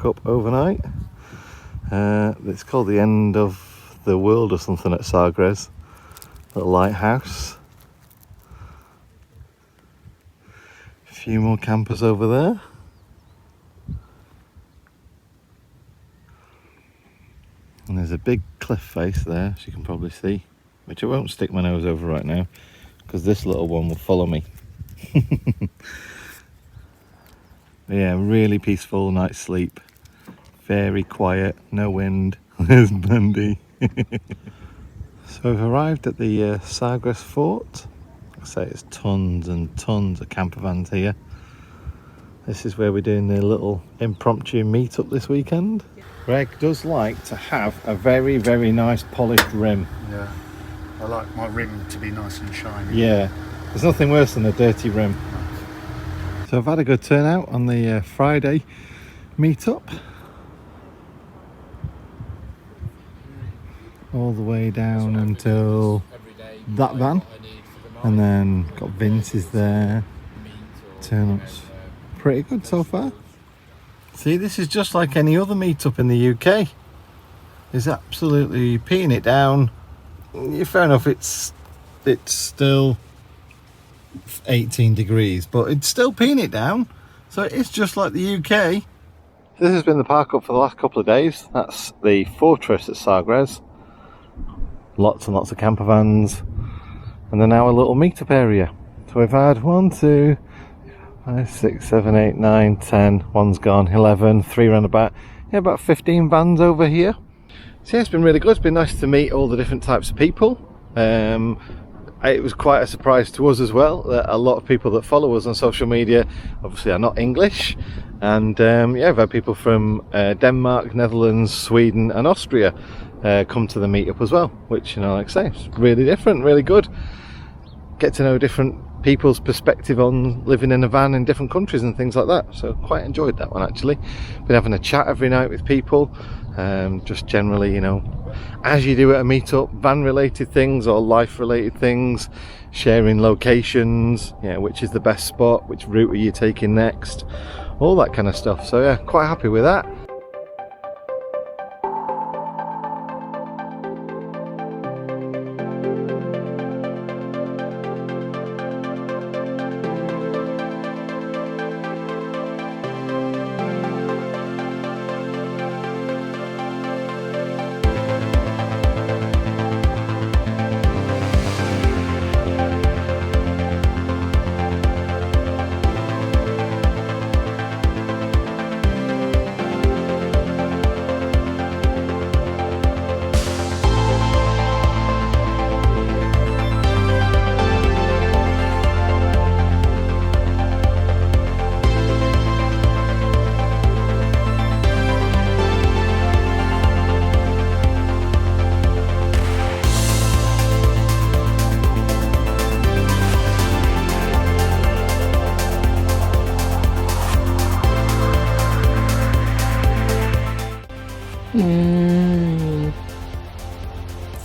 park up overnight. It's called the End of the World or something at Sagres, little lighthouse. A few more campers over there. And there's a big cliff face there, as you can probably see, which I won't stick my nose over right now because this little one will follow me. Yeah, really peaceful night's sleep. Very quiet, no wind. There's Bundy. So we've arrived at the Sagres fort. Like I say, it's tons and tons of camper vans here. This is where we're doing the little impromptu meetup this weekend. Greg does like to have a very, very nice polished rim. Yeah, I like my rim to be nice and shiny. Yeah, there's nothing worse than a dirty rim. So I've had a good turnout on the Friday meetup. All the way down until that van. And then got Vince's there. Turnout's pretty good so far. See, this is just like any other meetup in the UK. It's absolutely peeing it down. Yeah, fair enough, it's still 18 degrees, but it's still peeing it down. So it's just like the UK. This has been the park up for the last couple of days. That's the fortress at Sagres. Lots and lots of camper vans. And then now a little meetup area. So we've had 1, 2, 5, 6, 7, 8, 9, 10, one's gone, 11, 3 round about. Yeah, about 15 vans over here. So yeah, it's been really good. It's been nice to meet all the different types of people. It was quite a surprise to us as well that a lot of people that follow us on social media obviously are not English. And yeah, we've had people from Denmark, Netherlands, Sweden and Austria come to the meetup as well, which, you know, like I say, it's really different, really good. Get to know different people's perspective on living in a van in different countries and things like that. So quite enjoyed that one actually. Been having a chat every night with people, just generally, you know, as you do at a meetup, van related things or life related things, sharing locations, yeah, which is the best spot, which route are you taking next, all that kind of stuff. So yeah, quite happy with that.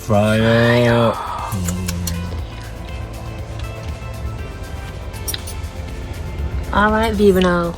Fry up. Alright, Vivino.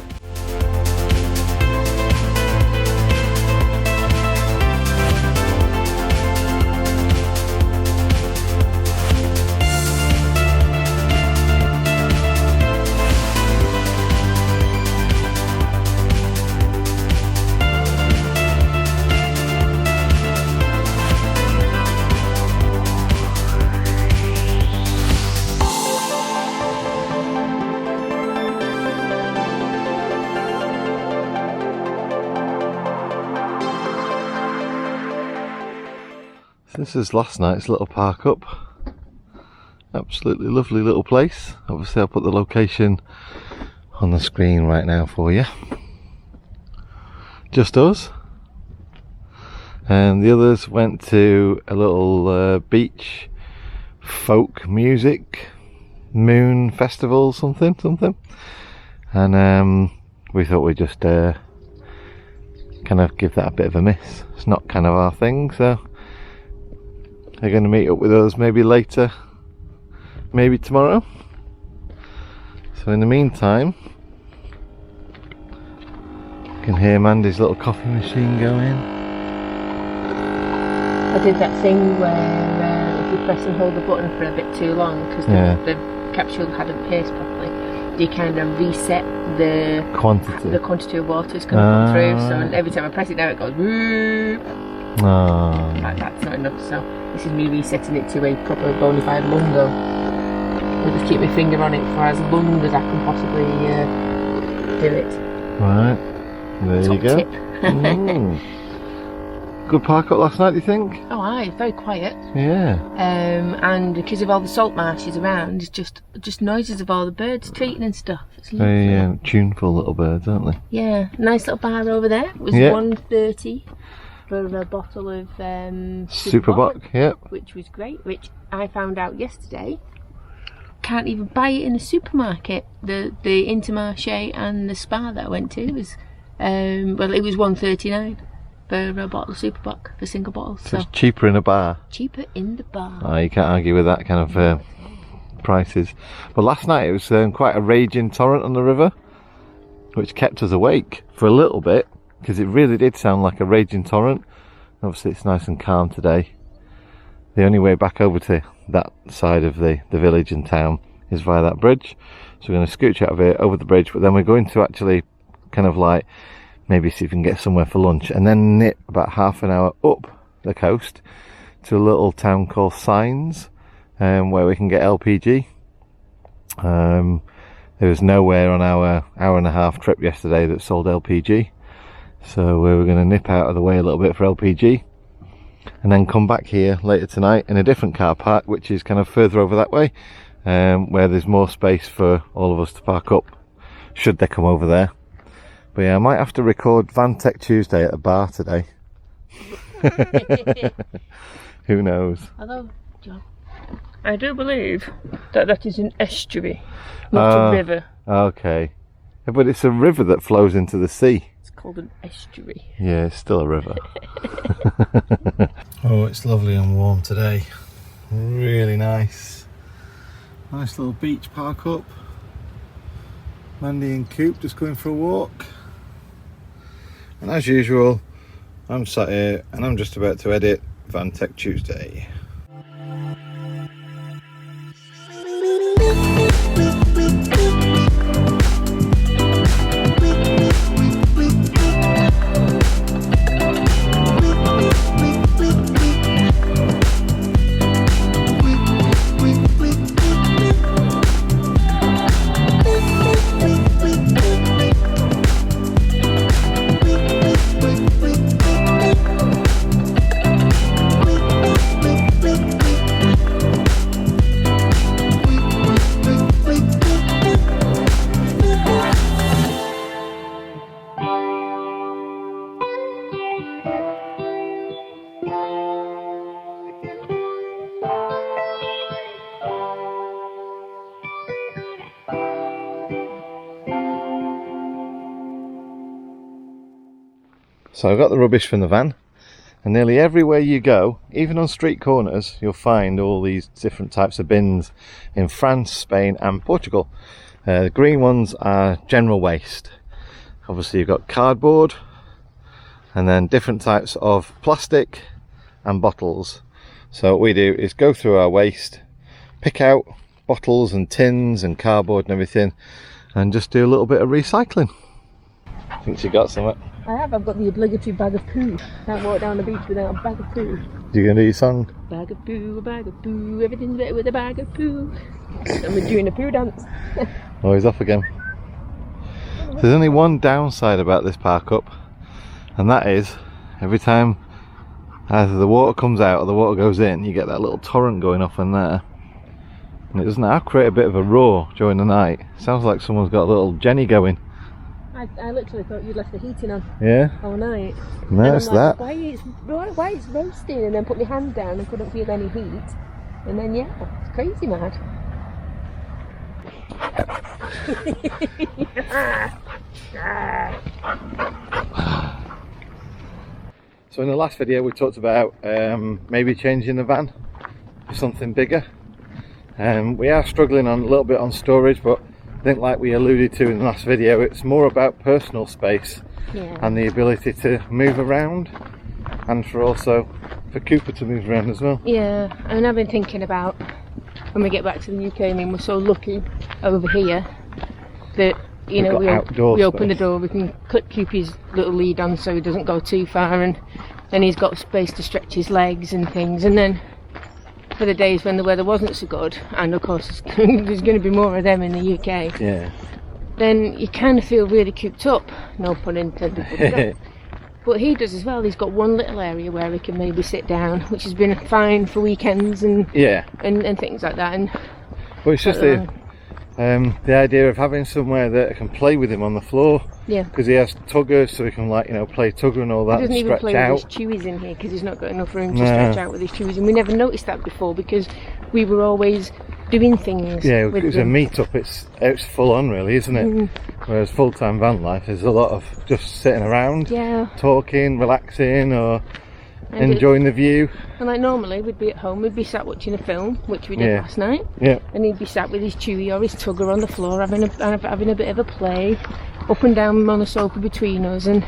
This is last night's little park up. Absolutely lovely little place. Obviously I'll put the location on the screen right now for you. Just us. And the others went to a little beach folk music moon festival something. And we thought we'd just kind of give that a bit of a miss. It's not kind of our thing, so they're going to meet up with us maybe later, maybe tomorrow. So in the meantime, can hear Mandy's little coffee machine going. I did that thing where if you press and hold the button for a bit too long because the capsule hadn't paced properly, you kind of reset the quantity of water it's going to put through. So every time I press it now, it goes whoop. That's not enough. So this is me resetting it to a proper bona fide lungo. I'll just keep my finger on it for as long as I can possibly do it. Right, there Top you go. Tip. Good park up last night, do you think? Oh, aye, very quiet. Yeah. And because of all the salt marshes around, it's just noises of all the birds tweeting and stuff. It's Very tuneful little birds, aren't they? Yeah, nice little bar over there. It was $1.30 for a bottle of Super Bock, which was great. Which I found out yesterday. Can't even buy it in the supermarket. The Intermarché and the Spa that I went to was it was $1.39 for a bottle of Super Bock for single bottles. So it's cheaper in a bar. Cheaper in the bar. Oh, you can't argue with that kind of prices. But last night it was quite a raging torrent on the river, which kept us awake for a little bit because it really did sound like a raging torrent. Obviously it's nice and calm today. The only way back over to that side of the village and town is via that bridge. So we're going to scooch out of here over the bridge, but then we're going to actually kind of like maybe see if we can get somewhere for lunch and then nip about half an hour up the coast to a little town called Sagres, where we can get LPG. There was nowhere on our hour and a half trip yesterday that sold LPG, so we were going to nip out of the way a little bit for LPG and then come back here later tonight in a different car park, which is kind of further over that way, where there's more space for all of us to park up should they come over there. But yeah, I might have to record Van Tech Tuesday at a bar today. Who knows? Although, John, I do believe that is an estuary, not a river. Okay. But it's a river that flows into the sea. It's called an estuary. Yeah, it's still a river. Oh, it's lovely and warm today. Really nice. Nice little beach park up. Mandy and Coop just going for a walk. And as usual, I'm sat here and I'm just about to edit Van Tech Tuesday. So I've got the rubbish from the van, and nearly everywhere you go, even on street corners, you'll find all these different types of bins in France, Spain and Portugal. The green ones are general waste. Obviously you've got cardboard and then different types of plastic and bottles. So what we do is go through our waste, pick out bottles and tins and cardboard and everything, and just do a little bit of recycling. I think she got something. I have. I've got the obligatory bag of poo. Can't walk down the beach without a bag of poo. You gonna do your song? Bag of poo, everything's better with a bag of poo. And we're doing a poo dance. Oh, he's off again. There's only one downside about this park up, and that is every time either the water comes out or the water goes in, you get that little torrent going off in there. And it doesn't have to create a bit of a roar during the night. Sounds like someone's got a little Jenny going. I literally thought you'd left the heating on. Yeah? All night. No, it's like, that. Why it's roasting, and then put my hand down and couldn't feel any heat. And then yeah, it's crazy mad. So in the last video we talked about maybe changing the van for something bigger. We are struggling on a little bit on storage, but I think, like we alluded to in the last video, it's more about personal space and the ability to move around, and for Cooper to move around as well. Yeah, I mean, I've been thinking about when we get back to the UK. I mean, we're so lucky over here that, you know, we open the door, we can clip Cupid's little lead on so he doesn't go too far, and then he's got space to stretch his legs and things. And then for the days when the weather wasn't so good, and of course there's going to be more of them in the UK, then you kind of feel really cooped up, no pun intended. But he does as well. He's got one little area where he can maybe sit down, which has been fine for weekends and things like that. And well, it's just the idea of having somewhere that can play with him on the floor. Yeah. Because he has tuggers, so he can, like, you know, play tugger and all that. He doesn't and even stretch play out. with his chewies in here because he's not got enough room to stretch out with his chewies. And we never noticed that before because we were always doing things. Yeah, it was a meet-up. It's full on, really, isn't it? Whereas full-time van life is a lot of just sitting around, talking, relaxing, or enjoying the view. And like normally we'd be at home, we'd be sat watching a film, which we did last night. Yeah. And he'd be sat with his chewie or his tugger on the floor having a bit of a play, up and down on the sofa between us. And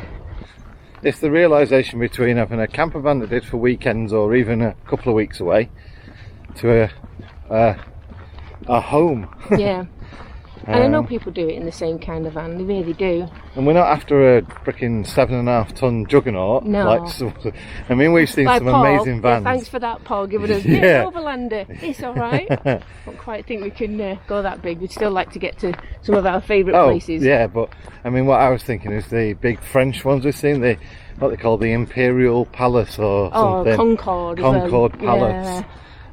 it's the realisation between having a camper van that did for weekends or even a couple of weeks away to a home. Yeah. And I know people do it in the same kind of van, they really do. And we're not after a freaking 7.5 ton juggernaut. No. I mean, we've seen some amazing vans. Yeah, thanks for that, Paul, giving us this Overlander. It's alright. I don't quite think we can go that big. We'd still like to get to some of our favourite places. Yeah, but I mean, what I was thinking is the big French ones we've seen, what they call the Imperial Palace or something. Concorde Palace. Yeah.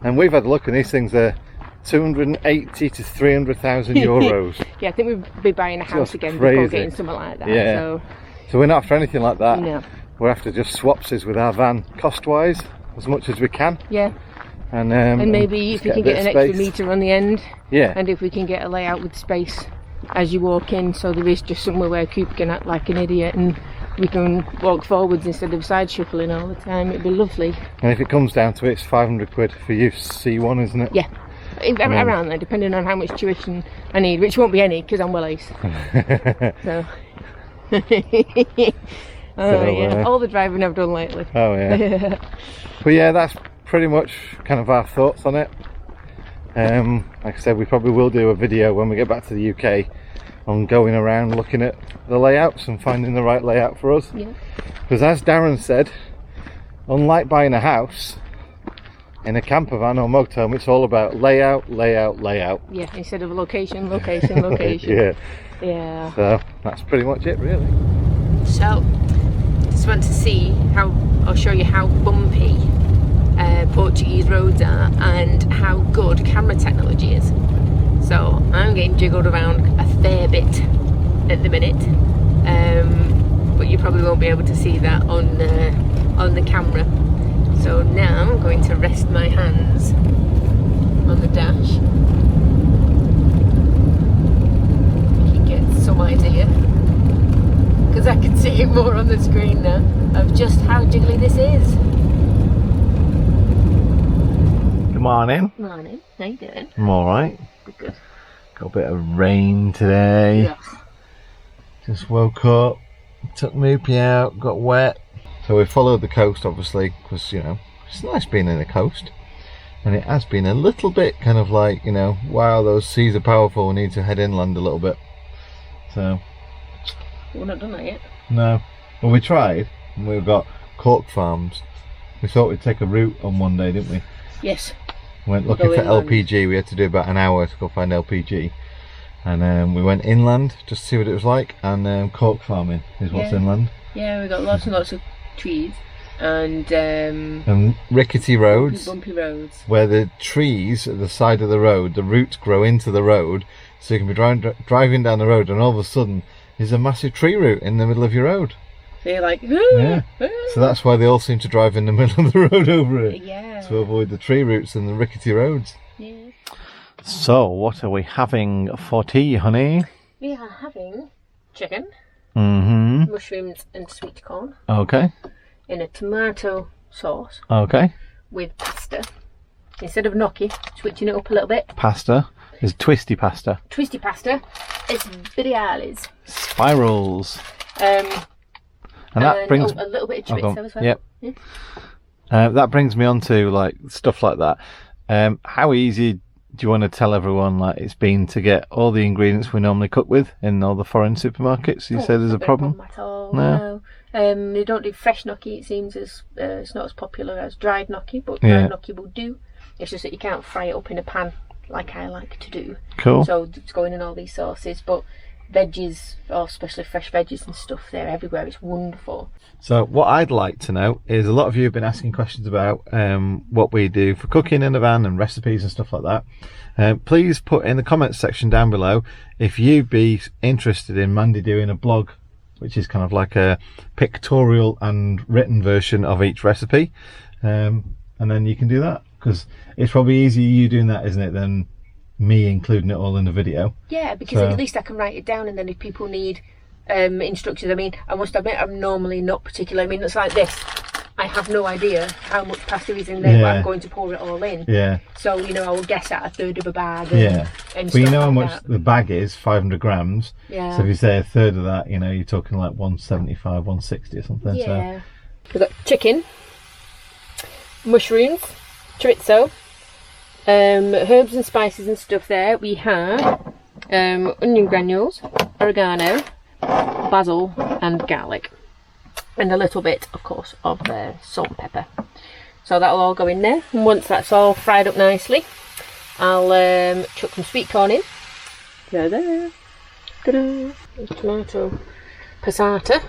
And we've had a look, and these things are 280 to 300,000 euros. Yeah, I think we'd be buying a house again before getting something like that. Yeah. So we're not after anything like that. No. We're after just swapsies with our van, cost-wise, as much as we can. Yeah. And maybe if we can get an extra metre on the end. Yeah. And if we can get a layout with space as you walk in, so there is just somewhere where Coop can act like an idiot and we can walk forwards instead of side shuffling all the time, it'd be lovely. And if it comes down to it, it's 500 quid for you C1, isn't it? Yeah. Around there, depending on how much tuition I need, which won't be any because I'm well ace. So. All the driving I've done lately. Oh yeah. But yeah, that's pretty much kind of our thoughts on it. Like I said, we probably will do a video when we get back to the UK on going around looking at the layouts and finding the right layout for us. Yeah. Because as Darren said, unlike buying a house, in a camper van or motorhome, it's all about layout. Yeah, instead of location. Yeah. So that's pretty much it, really. So, just want to see I'll show you how bumpy Portuguese roads are and how good camera technology is. So I'm getting jiggled around a fair bit at the minute, but you probably won't be able to see that on the camera. So now I'm going to rest my hands on the dash. You can get some idea, because I can see it more on the screen now, of just how jiggly this is. Good morning. Morning. How you doing? I'm alright. Good. Got a bit of rain today. Yes. Just woke up, took Moopy out, got wet. So we followed the coast, obviously, because, you know, it's nice being in the coast. And it has been a little bit kind of like, you know, wow, those seas are powerful, we need to head inland a little bit. So. We're not done that yet. No. Well, we tried, and we've got cork farms. We thought we'd take a route on one day, didn't we? Yes. Went looking for LPG. We had to do about an hour to go find LPG. And we went inland just to see what it was like, and cork farming is what's inland. Yeah, we got lots and lots of trees and rickety roads, bumpy roads, where the trees at the side of the road, the roots grow into the road, so you can be driving down the road and all of a sudden there's a massive tree root in the middle of your road. So you're like, so that's why they all seem to drive in the middle of the road over it, to avoid the tree roots and the rickety roads. Yeah. So what are we having for tea, honey? We are having chicken, mushrooms and sweet corn. Okay. In a tomato sauce. Okay. With pasta. Instead of gnocchi, switching it up a little bit. Pasta. There's twisty pasta. Twisty pasta. It's Spirales. Spirals. And that brings a little bit of chorizo as well. Yep. Yeah. That brings me on to like stuff like that. How easy do you want to tell everyone like it's been to get all the ingredients we normally cook with in all the foreign supermarkets? You say there's a problem? At all. No. They don't do fresh gnocchi. It seems as it's not as popular as dried gnocchi, but dried gnocchi will do. It's just that you can't fry it up in a pan like I like to do. Cool. So it's going in all these sauces, but veggies, or especially fresh veggies and stuff, they're everywhere. It's wonderful. So what I'd like to know is, a lot of you have been asking questions about what we do for cooking in the van and recipes and stuff like that. Please put in the comments section down below if you'd be interested in Mandy doing a blog, which is kind of like a pictorial and written version of each recipe, and then you can do that, because it's probably easier you doing that, isn't it, than me including it all in the video. Yeah, because at least I can write it down, and then if people need instructions, I mean, I must admit I'm normally not particular. I mean, it's like this, I have no idea how much pasta is in there, but I'm going to pour it all in. Yeah. So, you know, I will guess at a third of a bag. And but you know how like much the bag is, 500 grams. Yeah. So if you say a third of that, you know, you're talking like 175, 160 or something. Yeah. So we've got chicken, mushrooms, chorizo, herbs and spices and stuff there. We have onion granules, oregano, basil and garlic, and a little bit, of course, of salt and pepper. So that'll all go in there, and once that's all fried up nicely, I'll chuck some sweet corn in. There. Tomato passata,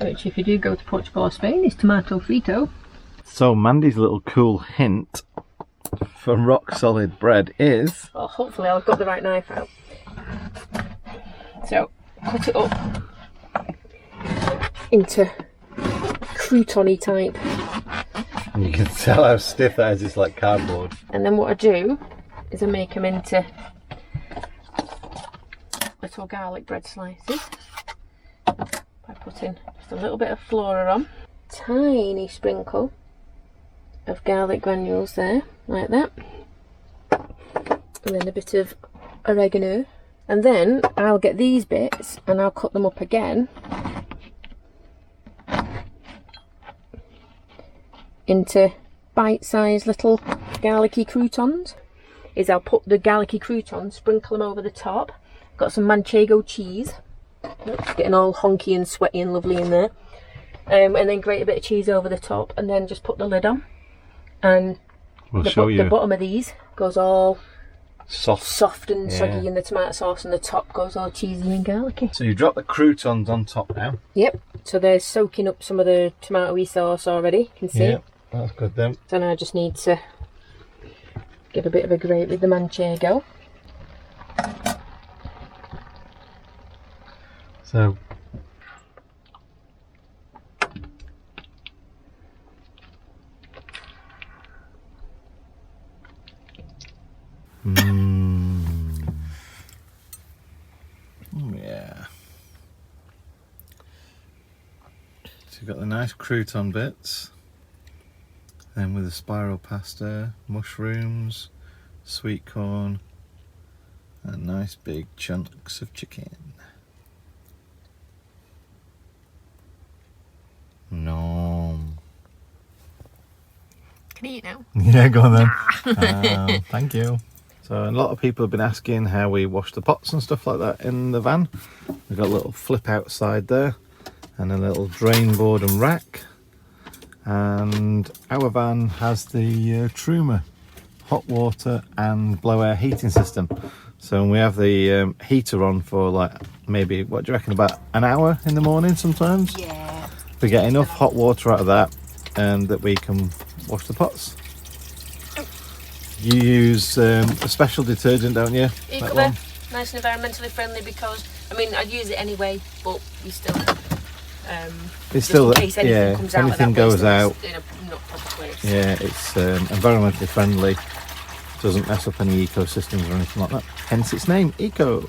which if you do go to Portugal or Spain is tomato frito. So Mandy's little cool hint for rock solid bread is... Well, hopefully I've got the right knife out. So, cut it up into crouton-y type. And you can tell how stiff that is, it's like cardboard. And then what I do is I make them into little garlic bread slices by putting just a little bit of flora on. Tiny sprinkle of garlic granules there, like that. And then a bit of oregano. And then I'll get these bits and I'll cut them up again into bite-sized little garlicky croutons. I'll put the garlicky croutons, sprinkle them over the top. Got some manchego cheese. It's getting all honky and sweaty and lovely in there. And then grate a bit of cheese over the top, and then just put the lid on. And the bottom of these goes all soft and soggy, and the tomato sauce, and the top goes all cheesy and garlicky. So you drop the croutons on top now. Yep. So they're soaking up some of the tomatoey sauce already. You can see. Yep, that's good then. So now I just need to give a bit of a grate with the manchego. So yeah. So you've got the nice crouton bits, then with the spiral pasta, mushrooms, sweet corn, and nice big chunks of chicken. Nom. Can I eat now? Yeah, go on then. Thank you. So a lot of people have been asking how we wash the pots and stuff like that in the van. We've got a little flip outside there and a little drain board and rack. And our van has the Truma hot water and blow air heating system. So we have the heater on for like maybe, what do you reckon, about an hour in the morning sometimes? Yeah. We get enough hot water out of that and that we can wash the pots. You use a special detergent, don't you? Eco, nice and environmentally friendly, because I mean I'd use it anyway, but you still it's still, in case anything comes out, anything goes out in a not proper place. Yeah, it's environmentally friendly, doesn't mess up any ecosystems or anything like that, hence its name, Eco.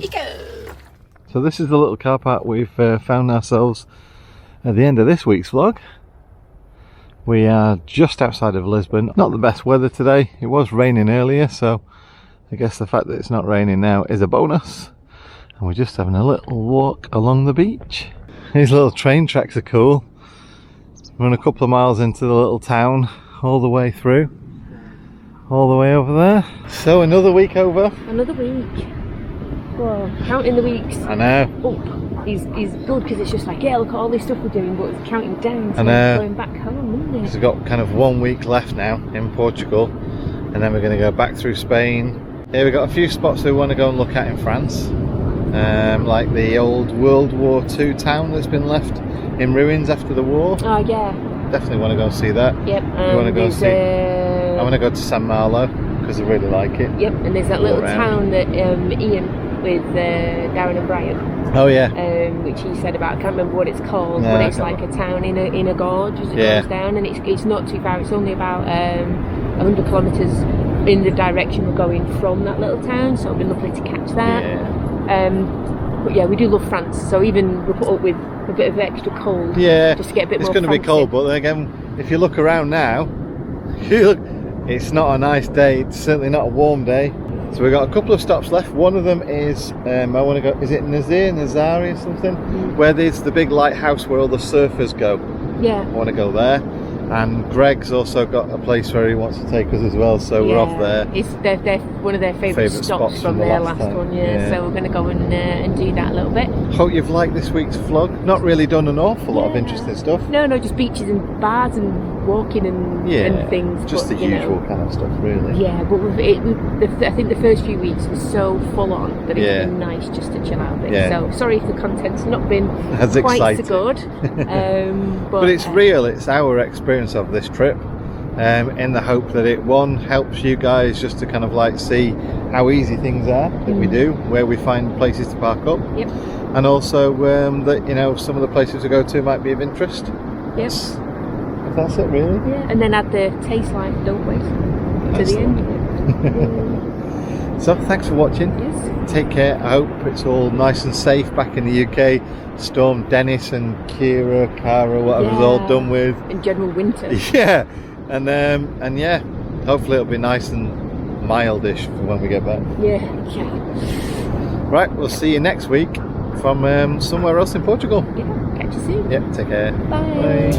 So this is the little car park we've found ourselves at the end of this week's vlog. We are just outside of Lisbon. Not the best weather today. It was raining earlier, so I guess the fact that it's not raining now is a bonus. And we're just having a little walk along the beach. These little train tracks are cool. Run a couple of miles into the little town, all the way through, all the way over there. So another week over. Another week. Whoa, counting the weeks. I know. Up is good because it's just like, yeah, look at all this stuff we're doing, but it's counting down. So I know. it's going back home, isn't it? So we've got kind of 1 week left now in Portugal, and then we're going to go back through Spain. Yeah, we've got a few spots we want to go and look at in France, like the old World War II town that's been left in ruins after the war. Oh yeah. Definitely want to go and see that. Yep. You want to go and see? I want to go to San Malo because I really like it. Yep. And there's that little town that Ian with Darren and Brian. Oh yeah. Which he said about, I can't remember what it's called, but it's like a town in a gorge as it goes down, and it's not too far. It's only about 100 kilometres in the direction we're going from that little town, so it'll be lovely to catch that. But yeah, we do love France, so even we'll put up with a bit of extra cold. Yeah, just to get a bit more. It's going to be cold, but then again, if you look around now, it's not a nice day. It's certainly not a warm day. So we've got a couple of stops left. One of them is, I want to go, is it Nazari or something? Where there's the big lighthouse where all the surfers go. Yeah. I want to go there. And Greg's also got a place where he wants to take us as well, so we're off there. It's they're one of their favourite stops from their last one, so we're going to go and do that a little bit. Hope you've liked this week's vlog. Not really done an awful lot of interesting stuff. No, just beaches and bars and walking and things. Just the usual kind of stuff, really. Yeah, but I think the first few weeks was so full on that it's been nice just to chill out a bit. So sorry if the content's not been as quite exciting. So good. But it's real, it's our experience of this trip, in the hope that it helps you guys just to kind of like see how easy things are that we do, where we find places to park up, and also that some of the places we go to might be of interest. That's it, really. And then add the taste life, don't wait to the end. So thanks for watching. Take care. I hope it's all nice and safe back in the UK. Storm Dennis and Kara, whatever's all done with. In general winter. And hopefully it'll be nice and mildish for when we get back. Right, we'll see you next week from somewhere else in Portugal. Catch you soon. Take care. Bye.